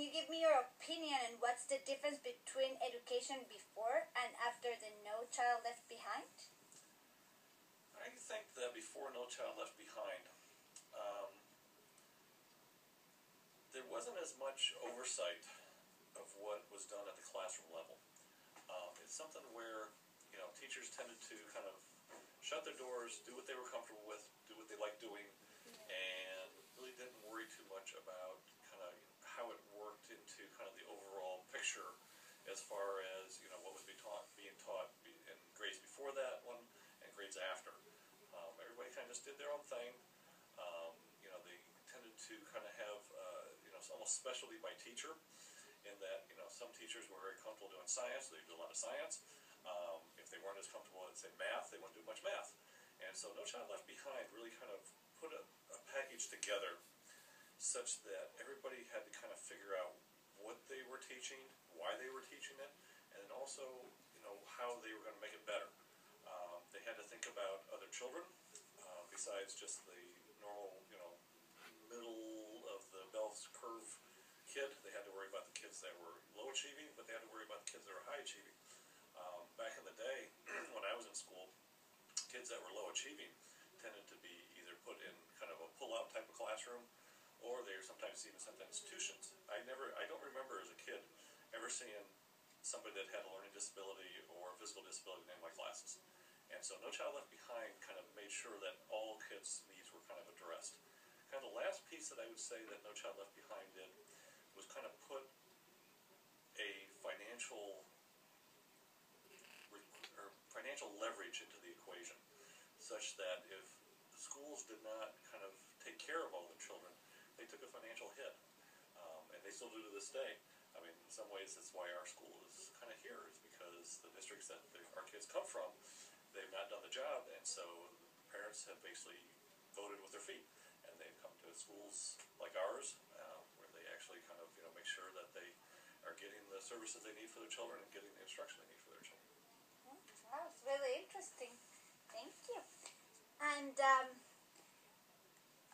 can you give me your opinion on what's the difference between education before and after the No Child Left Behind? I think that before No Child Left Behind, there wasn't as much oversight of what was done at the classroom level. It's something where, teachers tended to kind of shut their doors, do what they were comfortable with, do what they liked doing, and really didn't worry too much about kind of how it worked into kind of the overall picture as far as what was being taught in grades before that one and grades after. Everybody kind of just did their own thing. They tended to kind of have almost specialty by teacher, in that some teachers were very comfortable doing science, so they do a lot of science. If they weren't as comfortable with, say, math, they wouldn't do much math. And so No Child Left Behind really kind of put a package together such that everybody had to kind of figure out what they were teaching, why they were teaching it, and then also, how they were going to make it better. They had to think about other children, besides just the normal, middle of the bell curve kid. They had to worry about the kids that were low achieving, but they had to worry about the kids that were high achieving. Back in the day, when I was in school, kids that were low achieving tended to be either put in kind of a pull-out type of classroom, or they were sometimes even sent to institutions. I don't remember as a kid ever seeing somebody that had a learning disability or a physical disability in any of my classes. And so No Child Left Behind kind of made sure that all kids' needs were kind of addressed. Kind of the last piece that I would say that No Child Left Behind did was kind of put a financial leverage into the equation, such that if the schools did not kind of take care of all the children, they took a financial hit, and they still do to this day. I mean, in some ways, that's why our school is kind of here, is because the districts that our kids come from, they've not done the job, and so parents have basically voted with their feet, and they've come to schools like ours, where they actually kind of make sure that they are getting the services they need for their children and getting the instruction they need for their children. That was really interesting. Thank you. And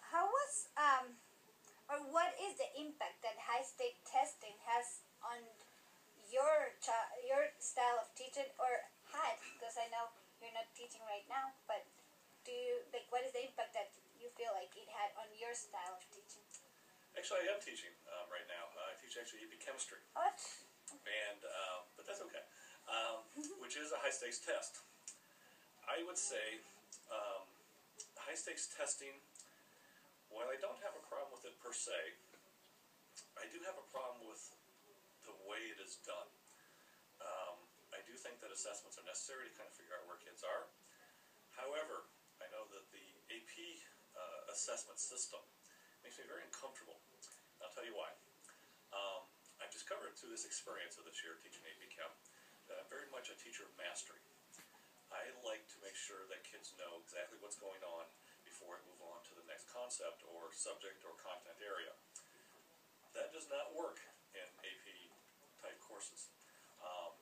how was or what is the impact that high-stake testing has on your style of teaching, or had? Because I know you're not teaching right now, but what is the impact that you feel like it had on your style of teaching? Actually, I am teaching right now. I teach actually AP chemistry. What? And but that's okay. Which is a high-stakes test. I would say high-stakes testing, while I don't have a problem with it per se, I do have a problem with the way it is done. I do think that assessments are necessary to kind of figure out where kids are. However, I know that the AP assessment system makes me very uncomfortable. I'll tell you why. I've discovered through this experience of this year teaching AP Chem that I'm very much a teacher of mastery. I like to make sure that kids know exactly what's going on before I move on to the next concept or subject or content area. That does not work in AP type courses.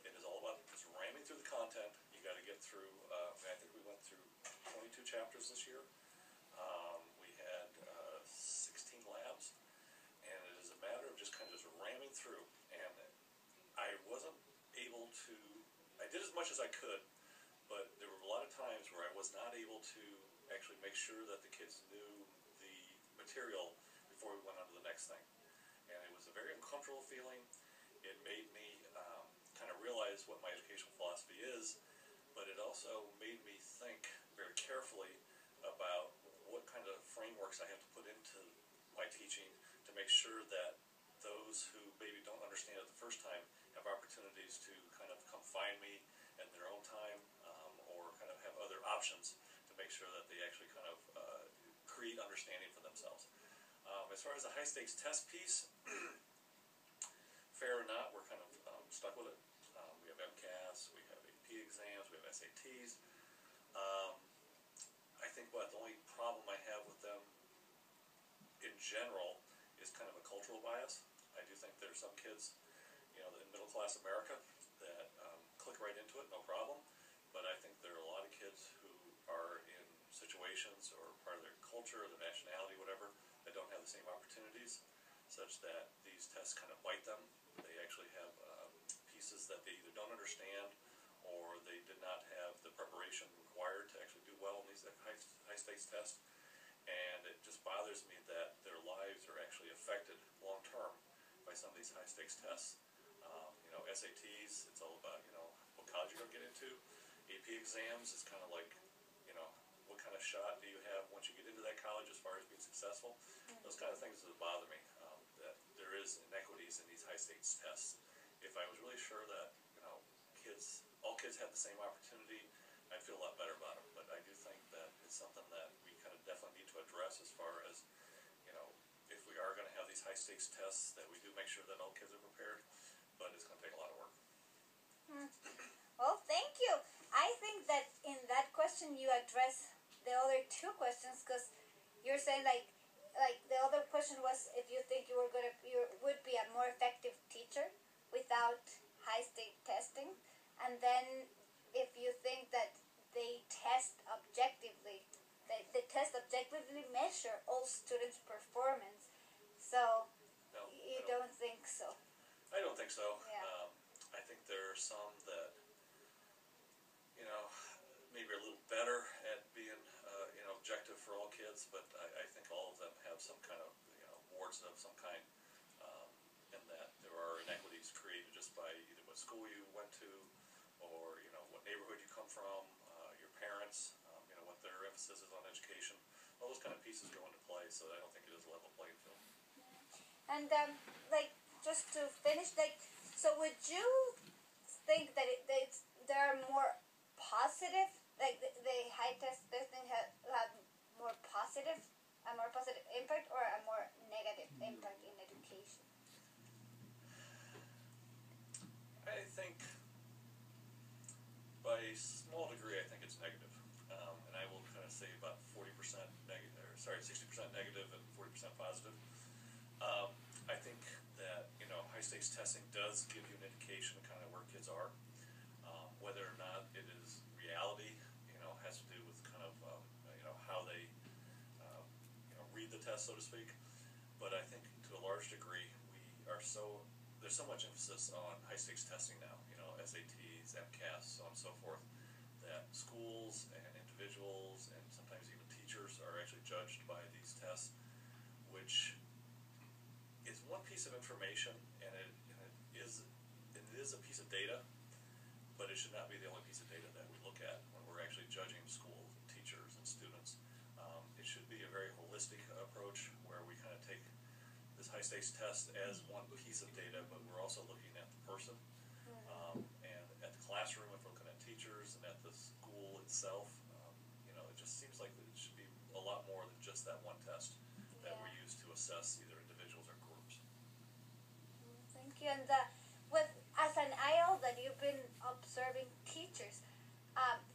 It is all about just ramming through the content. You got to get through, I think we went through 22 chapters this year. We had 16 labs, and it is a matter of just kind of just ramming through. And I wasn't able to, I did as much as I could, but there were a lot of times where I was not able to actually make sure that the kids knew the material before we went on to the next thing. And it was a very uncomfortable feeling. It made me kind of realize what my educational philosophy is, but it also made me think very carefully about what kind of frameworks I have to put into my teaching to make sure that those who maybe don't understand it the first time have opportunities to kind of come find me at their own time, or kind of have other options to make sure that they actually kind of create understanding for themselves. As far as the high-stakes test piece, fair or not, we're kind of stuck with it. We have MCAS, we have AP exams, we have SATs. I think the only problem I have with them in general is kind of a cultural bias. I do think there's some kids, in middle-class America that click right into it, no problem. But I think there are a lot of kids who are in situations or part of their culture, or their nationality, whatever, that don't have the same opportunities. such that these tests kind of bite them. They actually have pieces that they either don't understand or they did not have the preparation required to actually do well in these high stakes tests. And it just bothers me that their lives are actually affected long term by some of these high stakes tests. SATs, it's all about, what college you're going to get into. AP exams is kind of like, what kind of shot do you have once you get into that college as far as being successful? Those kind of things that bother me, that there is inequities in these high stakes tests. If I was really sure that, all kids had the same opportunity, I'd feel a lot better about them. But I do think that it's something that we kind of definitely need to address as far as, if we are going to have these high stakes tests, that we do make sure that all kids are prepared. But it's going to take a lot of work. Well, thank you. I think that in that question you address the other two questions, because you're saying like the other question was if you think you would be a more effective teacher without high stake testing, and then if you think that they test objectively, the test objectively measure all students' performance. So No, you don't think so? I don't think so. Yeah. I think there are some that, maybe are a little better at being, objective for all kids, but I think all of them have some kind of, boards of some kind, in that there are inequities created just by either what school you went to, or, what neighborhood you come from, your parents, what their emphasis is on education. All those kind of pieces go into play, so I don't think it is a level playing field. And just to finish, so would you think that there are more positive, the high testing have more positive impact, or a more negative impact in education? I think, by a small degree, I think it's negative. And I will kind of say about 40% negative, 60% negative and 40% positive. I think that, high stakes testing does give you an indication of kind of where kids are. Whether or not it is reality, has to do with kind of, how they, read the test, so to speak. But I think to a large degree, there's so much emphasis on high stakes testing now, SATs, MCAS, so on and so forth, that schools and individuals and sometimes even teachers are actually judged by these tests, which is one piece of information, and it is a piece of data, but it should not be the only piece of data that we look at when we're actually judging school teachers and students. It should be a very holistic approach where we kind of take this high stakes test as one piece of data, but we're also looking at the person, and at the classroom if we're looking at teachers, and at the school itself. It just seems like it should be a lot more than just that one test that we use to assess either individuals or groups. Thank you. And as an IL that you've been observing teachers,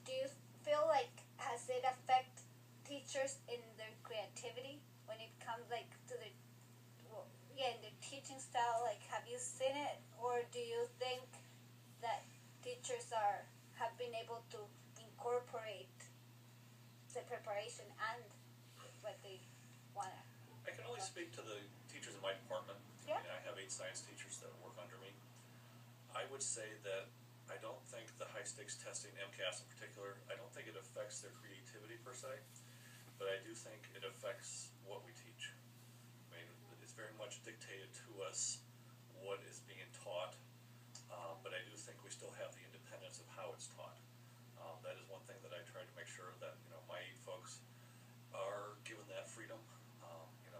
do you feel like has it affect teachers in their creativity when it comes to the in the teaching style? Have you seen it, or do you think that teachers have been able to incorporate the preparation and what they want to? I can only speak to the teachers in my department. Yeah. I have 8 science teachers that work under me. I would say that I don't think the high stakes testing, MCAS in particular, I don't think it affects their creativity per se, but I do think it affects what we teach. I mean, it's very much dictated to us what is being taught, but I do think we still have the independence of how it's taught. That is one thing that I try to make sure that my 8 folks are given that freedom.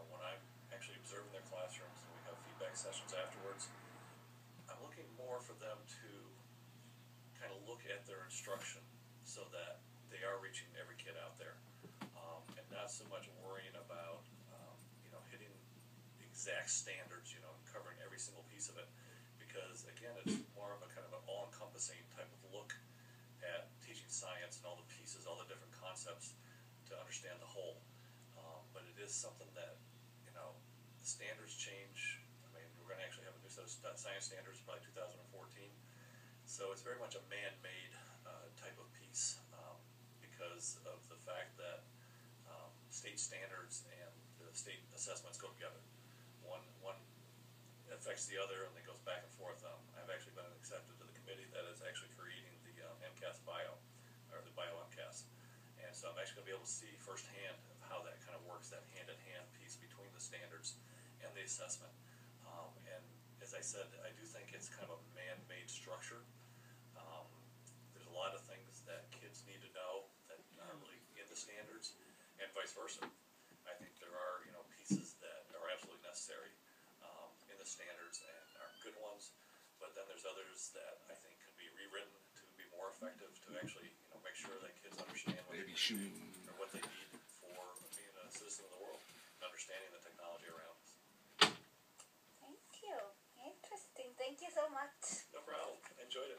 When I'm actually observing their classrooms and we have feedback sessions afterwards, I'm looking more for them to kind of look at their instruction so that they are reaching every kid out there, and not so much worrying about hitting the exact standards, and covering every single piece of it, because again, it's more of a kind of an all-encompassing type of look at teaching science and all the pieces, all the different concepts to understand the whole. But it is something that the standards change. I mean, we're going to actually have a new set of science standards by 2014. So it's very much a man-made type of piece, because of the fact that state standards and the state assessments go together. One affects the other, and it goes back and forth. I've actually been accepted to the committee that is actually creating the MCAS bio, or the bio MCAS. And so I'm actually going to be able to see firsthand of how that kind of works, that hand-in-hand piece between the standards and the assessment. And as I said, I do think it's kind of a man-made structure. There's a lot of things that kids need to know that aren't really in the standards, and vice versa. I think there are, pieces that are absolutely necessary in the standards and are good ones, but then there's others that I think could be rewritten to be more effective, to actually, make sure that kids understand what they need to do, or what they need for being a citizen of the world and understanding the technology around us. Thank you. Interesting. Thank you so much. No problem. Enjoyed it.